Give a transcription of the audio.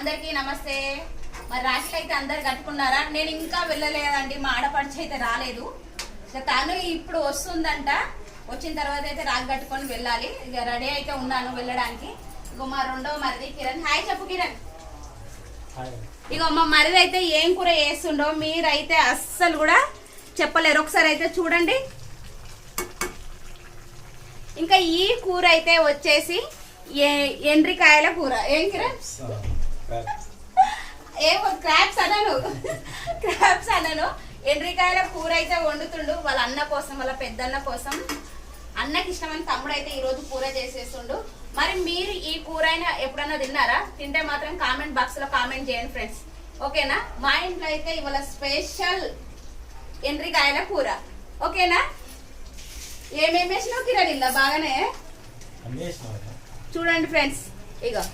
అందరికీ నమస్తే. మరి రాఖీలు అయితే అందరు కట్టుకున్నారా? నేను ఇంకా వెళ్ళలేదండి, మా ఆడపడిచి అయితే రాలేదు. తను ఇప్పుడు వస్తుందంట, వచ్చిన తర్వాత అయితే రాఖీ కట్టుకొని వెళ్ళాలి. ఇక రెడీ అయితే ఉన్నాను వెళ్ళడానికి. ఇగో మా రెండో మరిది కిరణ్. హాయ్ చెప్పు కిరణ్. ఇగో మా మరిది అయితే ఏం కూర చేస్తుండో మీరైతే అస్సలు కూడా చెప్పలేరు. ఒకసారి అయితే చూడండి. ఇంకా ఈ కూర అయితే వచ్చేసి ఎండ్రికాయల కూర. ఏం కిరణ్? ఏమో క్రాప్స్ అనను. ఎండ్రికాయల కూర అయితే వండుతుండు వాళ్ళ అన్న కోసం, వాళ్ళ పెద్దన్న కోసం. అన్నకి ఇష్టమైన తమ్ముడు అయితే ఈరోజు కూర చేసేస్తుండు. మరి మీరు ఈ కూర అయినా ఎప్పుడన్నా తిన్నారా? తింటే మాత్రం కామెంట్ బాక్స్ లో కామెంట్ చేయండి ఫ్రెండ్స్, ఓకేనా? మా ఇంట్లో అయితే ఇవాళ స్పెషల్ ఎండ్రికాయల కూర, ఓకేనా? ఏమేమి వేసినావు కిరణ్? ఇలా బాగానే చూడండి ఫ్రెండ్స్. ఇగో